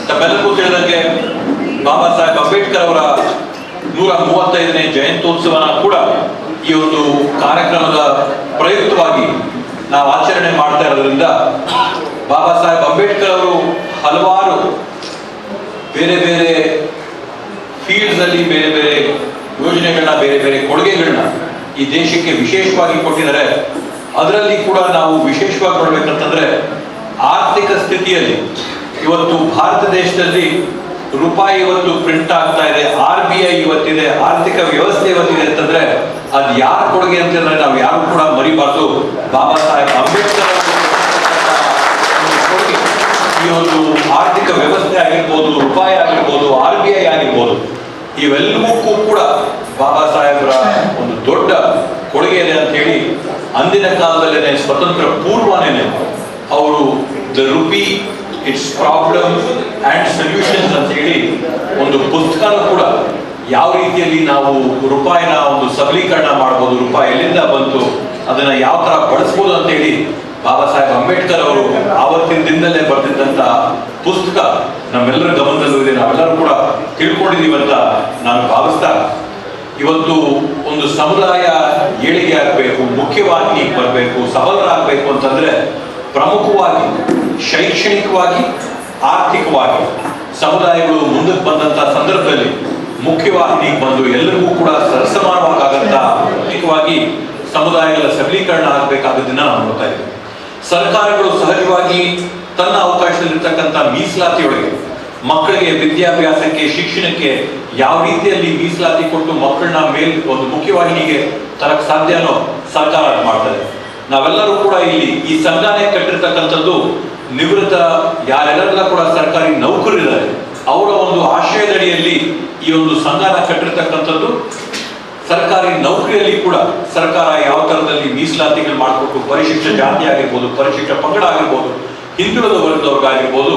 ತಮ್ಮೆಲ್ಲರಿಗೂ ತಿಳಿದಂಗೆ ಬಾಬಾ ಸಾಹೇಬ್ ಅಂಬೇಡ್ಕರ್ ಅವರ 135ನೇ ಜಯಂತ್ಯೋತ್ಸವನ ಕೂಡ ಈ ಒಂದು ಕಾರ್ಯಕ್ರಮದ ಪ್ರಯುಕ್ತವಾಗಿ ನಾವು ಆಚರಣೆ ಮಾಡ್ತಾ ಇರೋದ್ರಿಂದ ಬಾಬಾ ಸಾಹೇಬ್ ಅಂಬೇಡ್ಕರ್ ಅವರು ಹಲವಾರು ಬೇರೆ ಬೇರೆ ಫೀಲ್ಡ್ಸ್ ಅಲ್ಲಿ ಬೇರೆ ಬೇರೆ ಯೋಜನೆಗಳನ್ನ ಬೇರೆ ಬೇರೆ ಕೊಡುಗೆಗಳನ್ನ ಈ ದೇಶಕ್ಕೆ ವಿಶೇಷವಾಗಿ ಕೊಟ್ಟಿದ್ದಾರೆ. ಅದರಲ್ಲಿ ಕೂಡ ನಾವು ವಿಶೇಷವಾಗಿ ನೋಡ್ಬೇಕಂತಂದ್ರೆ ಆರ್ಥಿಕ ಸ್ಥಿತಿಯಲ್ಲಿ ಇವತ್ತು ಭಾರತ ದೇಶದಲ್ಲಿ ರೂಪಾಯಿ ಇವತ್ತು ಪ್ರಿಂಟ್ ಆಗ್ತಾ ಇದೆ, RBI ಇವತ್ತಿದೆ, ಆರ್ಥಿಕ ವ್ಯವಸ್ಥೆ ಇವತ್ತಿದೆ ಅಂತಂದ್ರೆ ಅದು ಯಾರ ಕೊಡುಗೆ ಅಂತಂದ್ರೆ ನಾವು ಯಾರು ಕೂಡ ಮರಿಬಾರ್ದು. ಬಾಬಾ ಸಾಹೇಬ್ ಅಂಬೇಡ್ಕರ್ ಕೊಡುಗೆ ಈ ಒಂದು ಆರ್ಥಿಕ ವ್ಯವಸ್ಥೆ ಆಗಿರ್ಬೋದು, ರೂಪಾಯಿ ಆಗಿರ್ಬೋದು, RBI ಆಗಿರ್ಬೋದು, ಇವೆಲ್ಲವಕ್ಕೂ ಕೂಡ ಬಾಬಾ ಸಾಹೇಬ್ರ ಒಂದು ದೊಡ್ಡ ಕೊಡುಗೆ ಇದೆ ಅಂತ ಹೇಳಿ ಅಂದಿನ ಕಾಲದಲ್ಲೇನೆ ಸ್ವತಂತ್ರ ಪೂರ್ವನೇನೆ ಅವರು the rupee it's problem and solutions ಅಂತ ಹೇಳಿ ಒಂದು ಪುಸ್ತಕನೂ ಕೂಡ ಯಾವ ರೀತಿಯಲ್ಲಿ ನಾವು ರೂಪಾಯಿನ ಒಂದು ಸಬಲೀಕರಣ ಮಾಡ್ಬೋದು, ರೂಪಾಯಿ ಎಲ್ಲಿಂದ ಬಂತು, ಅದನ್ನ ಯಾವ ತರ ಬಳಸ್ಬೋದು ಅಂತ ಹೇಳಿ ಬಾಬಾ ಸಾಹೇಬ್ ಅಂಬೇಡ್ಕರ್ ಅವರು ಆವತ್ತಿನ ದಿನದಲ್ಲೇ ಬರೆದಿದ್ದಂತ ಪುಸ್ತಕ ನಮ್ಮೆಲ್ಲರ ಗಮನದಲ್ಲೂ ಇದೆ, ನಾವೆಲ್ಲರೂ ಕೂಡ ತಿಳ್ಕೊಂಡಿದೀವಿ ಅಂತ ನಾನು ಭಾವಿಸ್ತಾ, ಇವತ್ತು ಒಂದು ಸಮುದಾಯ ಏಳಿಗೆ ಆಗಬೇಕು, ಮುಖ್ಯವಾಗಿ ಬರಬೇಕು, ಸಬಲರಾಗಬೇಕು ಅಂತಂದ್ರೆ ಪ್ರಮುಖವಾಗಿ ಶೈಕ್ಷಣಿಕವಾಗಿ ಆರ್ಥಿಕವಾಗಿ ಸಮುದಾಯಗಳು ಮುಂದಕ್ಕೆ ಬಂದಂತ ಸಂದರ್ಭದಲ್ಲಿ ಮುಖ್ಯವಾಗಿ ಬಂದು ಎಲ್ಲರಿಗೂ ಕೂಡ ಸರಸಮಾನವಾಗಂತ ಆರ್ಥಿಕವಾಗಿ ಸಮುದಾಯಗಳ ಸಬಲೀಕರಣ ಆಗಬೇಕಾದದನ್ನ ನಾವು ನೋಡ್ತಾ ಇದ್ದೀವಿ. ಸರ್ಕಾರಗಳು ಸಹಜವಾಗಿ ತನ್ನ ಅವಕಾಶದಲ್ಲಿರ್ತಕ್ಕಂಥ ಮೀಸಲಾತಿಯೊಳಗೆ ಮಕ್ಕಳಿಗೆ ವಿದ್ಯಾಭ್ಯಾಸಕ್ಕೆ ಶಿಕ್ಷಣಕ್ಕೆ ಯಾವ ರೀತಿಯಲ್ಲಿ ಮೀಸಲಾತಿ ಕೊಟ್ಟು ಮಕ್ಕಳನ್ನ ಒಂದು ಮುಖ್ಯವಾಹಿನಿಗೆ ತರಕ್ ಸಾಧ್ಯನೋ ಸರ್ಕಾರ ಮಾಡ್ತಾರೆ. ನಾವೆಲ್ಲರೂ ಕೂಡ ಇಲ್ಲಿ ಈ ಸಂಘಾನೇ ಕಟ್ಟಿರ್ತಕ್ಕಂಥದ್ದು ನಿವೃತ್ತ ಯಾರೆಲ್ಲ ಕೂಡ ಸರ್ಕಾರಿ ನೌಕರರಿದ್ದಾರೆ ಅವರ ಒಂದು ಆಶ್ರಯದಡಿಯಲ್ಲಿ ಈ ಒಂದು ಸಂಘಾನ ಕಟ್ಟಿರ್ತಕ್ಕಂಥದ್ದು. ಸರ್ಕಾರಿ ನೌಕರಿಯಲ್ಲಿ ಕೂಡ ಸರ್ಕಾರ ಯಾವ ತರದಲ್ಲಿ ಮೀಸಲಾತಿಗಳು ಮಾಡಿಕೊಟ್ಟು ಪರಿಶಿಷ್ಟ ಜಾತಿ ಆಗಿರ್ಬೋದು, ಪರಿಶಿಷ್ಟ ಪಂಗಡ ಆಗಿರ್ಬೋದು, ಹಿಂದುಳಿದ ವರ್ಗದವ್ರಿಗಾಗಿರ್ಬೋದು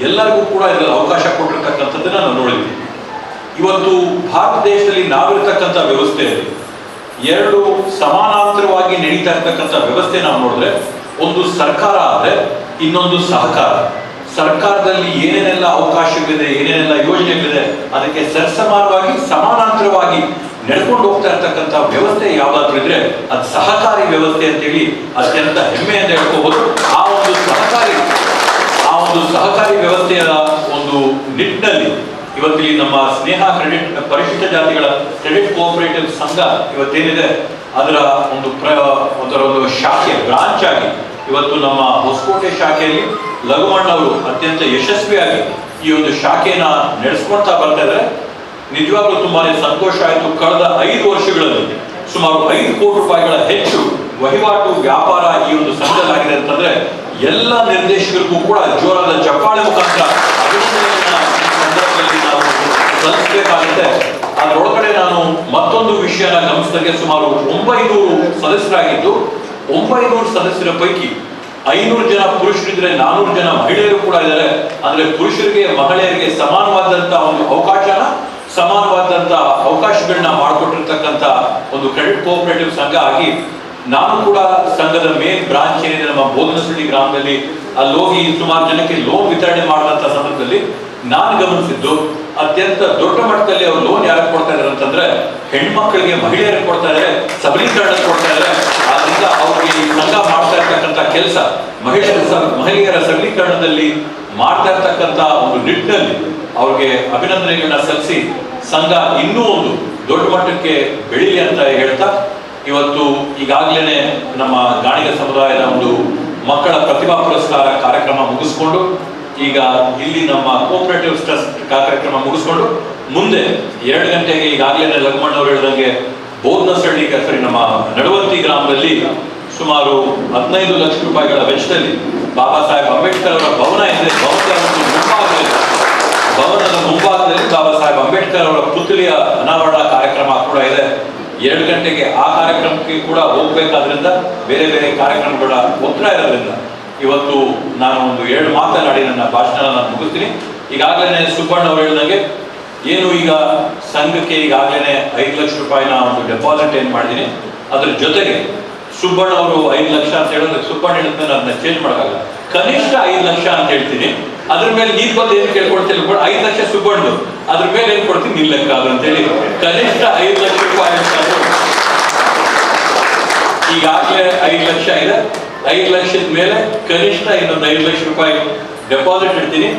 ಎಲ್ಲರಿಗೂ ಕೂಡ ಇದರಲ್ಲಿ ಅವಕಾಶ ಕೊಟ್ಟಿರ್ತಕ್ಕಂಥದ್ದನ್ನ ನಾವು ನೋಡಿದ್ವಿ. ಇವತ್ತು ಭಾರತ ದೇಶದಲ್ಲಿ ನಾವಿರ್ತಕ್ಕಂಥ ವ್ಯವಸ್ಥೆಯಲ್ಲಿ ಎರಡು ಸಮಾನಾಂತರವಾಗಿ ನಡೀತಾ ಇರ್ತಕ್ಕಂಥ ವ್ಯವಸ್ಥೆ ನಾವು ನೋಡಿದ್ರೆ ಒಂದು ಸರ್ಕಾರ ಆದ್ರೆ ಇನ್ನೊಂದು ಸಹಕಾರ. ಸರ್ಕಾರದಲ್ಲಿ ಏನೇನೆಲ್ಲ ಅವಕಾಶಗಳಿದೆ, ಏನೇನೆಲ್ಲ ಯೋಜನೆಗಳಿದೆ ಅದಕ್ಕೆ ಸರಿಸಮಾನವಾಗಿ ಸಮಾನಾಂತರವಾಗಿ ನಡ್ಕೊಂಡು ಹೋಗ್ತಾ ಇರ್ತಕ್ಕಂಥ ವ್ಯವಸ್ಥೆ ಯಾವ್ದಾದ್ರು ಇದ್ರೆ ಅದು ಸಹಕಾರಿ ವ್ಯವಸ್ಥೆ ಅಂತೇಳಿ ಅತ್ಯಂತ ಹೆಮ್ಮೆಯಿಂದ ಹೇಳ್ಕೋಬಹುದು. ಆ ಒಂದು ಸಹಕಾರಿ ವ್ಯವಸ್ಥೆಯ ಒಂದು ನಿಟ್ಟಿನಲ್ಲಿ ಇವತ್ತಿಲ್ಲಿ ನಮ್ಮ ಸ್ನೇಹ ಕ್ರೆಡಿಟ್ ಪರಿಶಿಷ್ಟ ಜಾತಿಗಳ ಕ್ರೆಡಿಟ್ ಕೋಆಪರೇಟಿವ್ ಸಂಘ ಇವತ್ತೇನಿದೆ ಅದರ ಒಂದು ಶಾಖೆ ಬ್ರಾಂಚ್ ಆಗಿ ಇವತ್ತು ನಮ್ಮ ಹೊಸಕೋಟೆ ಶಾಖೆಯಲ್ಲಿ ಲಘುಮಣ್ಣವರು ಅತ್ಯಂತ ಯಶಸ್ವಿಯಾಗಿ ಈ ಒಂದು ಶಾಖೆಯನ್ನ ನಡೆಸ್ಕೊಳ್ತಾ ಬರ್ತಾ ಇದ್ದಾರೆ. ನಿಜವಾಗ್ಲೂ ತುಂಬಾನೇ ಸಂತೋಷ ಆಯಿತು. ಕಳೆದ 5 ವರ್ಷಗಳಲ್ಲಿ ಸುಮಾರು 5 ಕೋಟಿ ರೂಪಾಯಿಗಳ ಹೆಚ್ಚು ವಹಿವಾಟು ವ್ಯಾಪಾರ ಈ ಒಂದು ಸಂಘದಲ್ಲಾಗಿದೆ ಅಂತಂದ್ರೆ ಎಲ್ಲ ನಿರ್ದೇಶಕರಿಗೂ ಕೂಡ ಜೋರಾದ ಚಪ್ಪಾಳೆ ಮುಖಾಂತರ ಸಂದರ್ಭದಲ್ಲಿ ನಾವು ಸಲ್ಲಿಸಬೇಕಾಗುತ್ತೆ. ಅದರೊಳಗಡೆ ನಾನು ಮತ್ತೊಂದು ವಿಷಯನ ಗಮನಿಸಿದಾಗೆ ಸುಮಾರು 900 ಸದಸ್ಯರಾಗಿದ್ದು 900 ಸದಸ್ಯರ ಪೈಕಿ 500 ಜನ ಪುರುಷರಿದ್ರೆ 400 ಜನ ಮಹಿಳೆಯರು ಕೂಡ ಇದ್ದಾರೆ. ಅಂದ್ರೆ ಪುರುಷರಿಗೆ ಮಹಿಳೆಯರಿಗೆ ಸಮಾನವಾದಂತ ಒಂದು ಸಮಾನವಾದಂತ ಅವಕಾಶಗಳನ್ನ ಮಾಡಿಕೊಟ್ಟಿರ್ತಕ್ಕಂಥ ಒಂದು ಕ್ರೆಡಿಟ್ ಕೋಆಪರೇಟಿವ್ ಸಂಘ ಆಗಿ ನಾನು ಕೂಡ ಸಂಘದ ಮೇನ್ ಬ್ರಾಂಚ್ ಏನಿದೆ ನಮ್ಮ ಬೋಧನಸಳ್ಳಿ ಗ್ರಾಮದಲ್ಲಿ ಅಲ್ಲಿ ಹೋಗಿ ಸುಮಾರು ಜನಕ್ಕೆ ಲೋನ್ ವಿತರಣೆ ಮಾಡಿದಂತ ಸಂದರ್ಭದಲ್ಲಿ ನಾನು ಗಮನಿಸಿದ್ದು ಅತ್ಯಂತ ದೊಡ್ಡ ಮಟ್ಟದಲ್ಲಿ ಅವರು ಲೋನ್ ಯಾರಿಗೆ ಕೊಡ್ತಾ ಇದಾರೆ ಅಂತಂದ್ರೆ ಹೆಣ್ಮಕ್ಳಿಗೆ ಮಹಿಳೆಯರಿಗೆ ಕೊಡ್ತಾ ಇದ್ದಾರೆ, ಸಬಲೀಕರಣ ಕೊಡ್ತಾ ಇದ್ದಾರೆ. ಆದ್ರಿಂದ ಅವ್ರಿಗೆ ಈ ಸಂಘ ಮಾಡ್ತಾ ಇರ್ತಕ್ಕಂಥ ಕೆಲಸ ಮಹಿಳೆಯರ ಸಬಲೀಕರಣದಲ್ಲಿ ಮಾಡ್ತಾ ಇರ್ತಕ್ಕಂಥ ಒಂದು ನಿಟ್ಟಿನಲ್ಲಿ ಅವ್ರಿಗೆ ಅಭಿನಂದನೆಗಳನ್ನ ಸಲ್ಲಿಸಿ ಸಂಘ ಇನ್ನೂ ಒಂದು ದೊಡ್ಡ ಮಟ್ಟಕ್ಕೆ ಬೆಳೀಲಿ ಅಂತ ಹೇಳ್ತಾ ಇವತ್ತು ಈಗಾಗಲೇ ನಮ್ಮ ಗಾಣಿಗ ಸಮುದಾಯದ ಒಂದು ಮಕ್ಕಳ ಪ್ರತಿಭಾ ಪುರಸ್ಕಾರ ಕಾರ್ಯಕ್ರಮ ಮುಗಿಸ್ಕೊಂಡು ಈಗ ಇಲ್ಲಿ ನಮ್ಮ ಕೋಆಪರೇಟಿವ್ ಟ್ರಸ್ಟ್ ಕಾರ್ಯಕ್ರಮ ಮುಗಿಸ್ಕೊಂಡು ಮುಂದೆ 2 ಗಂಟೆಗೆ ಈಗಾಗಲೇ ಲಘುಮಣ್ಣವ್ರು ಹೇಳಿದಂಗೆ ಬೋಧನಸಳ್ಳಿ ನಮ್ಮ ನಡವಂತಿ ಗ್ರಾಮದಲ್ಲಿ ಸುಮಾರು 15 ಲಕ್ಷ ರೂಪಾಯಿಗಳ ವೆಚ್ಚದಲ್ಲಿ ಬಾಬಾ ಸಾಹೇಬ್ ಅಂಬೇಡ್ಕರ್ ಅವರ ಭವನ ಇದೆ. ಭವನದ ಮುಂಭಾಗದಲ್ಲಿ ಬಾಬಾ ಸಾಹೇಬ್ ಅಂಬೇಡ್ಕರ್ ಅವರ ಪುತ್ಥಳಿಯ ಅನಾವರಣ ಕಾರ್ಯಕ್ರಮ ಕೂಡ ಇದೆ. 2 ಗಂಟೆಗೆ ಆ ಕಾರ್ಯಕ್ರಮಕ್ಕೆ ಕೂಡ ಹೋಗ್ಬೇಕಾದ್ರಿಂದ ಬೇರೆ ಬೇರೆ ಕಾರ್ಯಕ್ರಮಗಳ ಒತ್ತಡ ಇರೋದ್ರಿಂದ ಇವತ್ತು ನಾನು ಒಂದು 2 ಮಾತನಾಡಿ ನನ್ನ ಭಾಷಣ ನಾನು ಮುಗಿಸ್ತೀನಿ. ಈಗಾಗಲೇ ಸುಬ್ಬಣ್ಣ ಅವರು ಹೇಳಿದಂಗೆ ಏನು ಈಗ ಸಂಘಕ್ಕೆ ಈಗಾಗಲೇ 5 ಲಕ್ಷ ರೂಪಾಯಿನ ಒಂದು ಡೆಪಾಸಿಟ್ ಏನ್ ಮಾಡಿದೀನಿ, ಅದ್ರ ಜೊತೆಗೆ ಸುಬ್ಬಣ್ಣ ಅವರು 5 ಲಕ್ಷ ಅಂತ ಹೇಳಿದ್ರೆ ಸುಬ್ಬಣ್ಣ ಹೇಳಿದ್ಮೇಲೆ ಅದನ್ನ ಚೇಂಜ್ ಮಾಡೋಕ್ಕಾಗಲ್ಲ, ಕನಿಷ್ಠ 5 ಲಕ್ಷ ಅಂತ ಹೇಳ್ತೀನಿ. ಅದ್ರ ಮೇಲೆ ನೀನ್ ಬಂದು ಏನ್ ಕೇಳ್ಕೊಡ್ತಿಲ್ಲ, 5 ಲಕ್ಷ ಸುಬ್ಬಣ್ಣು, ಅದ್ರ ಮೇಲೆ ಏನ್ ಕೊಡ್ತೀನಿ ನಿನ್ ಲೆಕ್ಕ ಅದು ಅಂತೇಳಿ ಕನಿಷ್ಠ 5 ಲಕ್ಷ ರೂಪಾಯಿ ಈಗಾಗಲೇ 5 ಲಕ್ಷ ಇದೆ. 5 ಲಕ್ಷದ ಮೇಲೆ ಕನಿಷ್ಠ ಇನ್ನೊಂದು 5 ಲಕ್ಷ ರೂಪಾಯಿ ಡೆಪಾಸಿಟ್ ಇಡ್ತೀನಿ.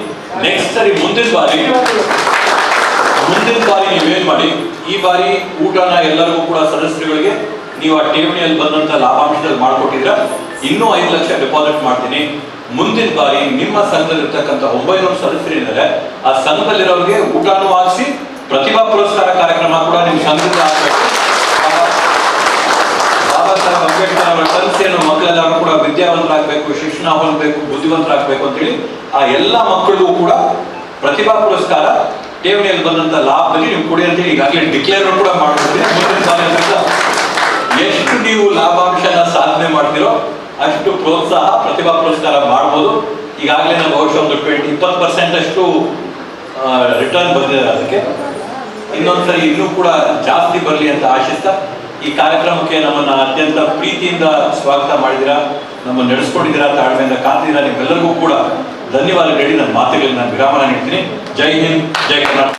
ನೆಕ್ಸ್ಟ್ ಸರಿ ಮುಂದಿನ ಬಾರಿ ನೀವೇನ್ ಮಾಡಿ, ಈ ಬಾರಿ ಊಟನ ಎಲ್ಲರಿಗೂ ಕೂಡ ಸದಸ್ಯರುಗಳಿಗೆ ನೀವು ಆ ಠೇವಣಿಯಲ್ಲಿ ಬಂದಂತ ಲಾಭಾಂಶದಲ್ಲಿ ಮಾಡ್ಕೊಟ್ಟಿದ್ರ ಇನ್ನೂ 5 ಲಕ್ಷ ಡೆಪಾಸಿಟ್ ಮಾಡ್ತೀನಿ. ಮುಂದಿನ ಬಾರಿ ನಿಮ್ಮ ಸಂಘದಲ್ಲಿರ್ತಕ್ಕಂಥ 900 ಸದಸ್ಯರಿದ್ದಾರೆ, ಆ ಸಂಘದಲ್ಲಿರೋರಿಗೆ ಊಟನೂ ಹಾಕಿಸಿ ಪ್ರತಿಭಾ ಪುರಸ್ಕಾರ ಕಾರ್ಯಕ್ರಮ ಕೂಡ ನಿಮ್ ಸಂಘದಿಂದ ಆಗ್ಬೇಕು. ಬಾಬಾ ಸಾಹೇಬ್ ಅಂಬೇಡ್ಕರ್ ಅವರ ಕನಸೇನು ಮಕ್ಕಳೆಲ್ಲರೂ ಕೂಡ ವಿದ್ಯಾವಂತರಾಗಬೇಕು, ಶಿಕ್ಷಣ ಹೊಂದಬೇಕು, ಬುದ್ಧಿವಂತರಾಗಬೇಕು ಅಂತೇಳಿ ಆ ಎಲ್ಲ ಮಕ್ಕಳಿಗೂ ಕೂಡ ಪ್ರತಿಭಾ ಪುರಸ್ಕಾರ ಠೇವಣಿಯಲ್ಲಿ ಬಂದಂತ ಲಾಭದಲ್ಲಿ ನೀವು ಕೊಡಿ ಅಂತೇಳಿ ಈಗಾಗಲೇ ಡಿಕ್ಲೇರ್ ಕೂಡ ಮಾಡ್ತಿದ್ದೀನಿ. ಮುಂದಿನ ಬಾರಿ ಎಷ್ಟು ನೀವು ಲಾಭಾಂಶನ ಸಾಧನೆ ಮಾಡ್ತೀರೋ ಅಷ್ಟು ಪ್ರೋತ್ಸಾಹ ಪ್ರತಿಭಾ ಪುರಸ್ಕಾರ ಮಾಡ್ಬೋದು. ಈಗಾಗಲೇ ನಾವು ಬಹುಶಃ ಒಂದು 20% ಅಷ್ಟು ರಿಟರ್ನ್ ಬಂದಿದೆ. ಅದಕ್ಕೆ ಇನ್ನೊಂದ್ಸರಿ ಇನ್ನೂ ಕೂಡ ಜಾಸ್ತಿ ಬರಲಿ ಅಂತ ಆಶಿಸ್ತಾ ಈ ಕಾರ್ಯಕ್ರಮಕ್ಕೆ ನಮ್ಮನ್ನ ಅತ್ಯಂತ ಪ್ರೀತಿಯಿಂದ ಸ್ವಾಗತ ಮಾಡಿದಿರಾ, ನಮ್ಮನ್ನು ನಡೆಸ್ಕೊಂಡಿದ್ದೀರಾ, ತಾಳ್ಮೆಯಿಂದ ಕಾಣ್ತಿದ್ದೀರಾ. ನಿಮ್ಮೆಲ್ಲರಿಗೂ ಕೂಡ ಧನ್ಯವಾದಗಳು ಹೇಳಿ ನನ್ನ ಮಾತುಗಳಿಗೆ ನಾನು ವಿರಾಮನ ನೀಡ್ತೀನಿ. ಜೈ ಹಿಂದ್, ಜೈ ಕರ್ನಾಟಕ.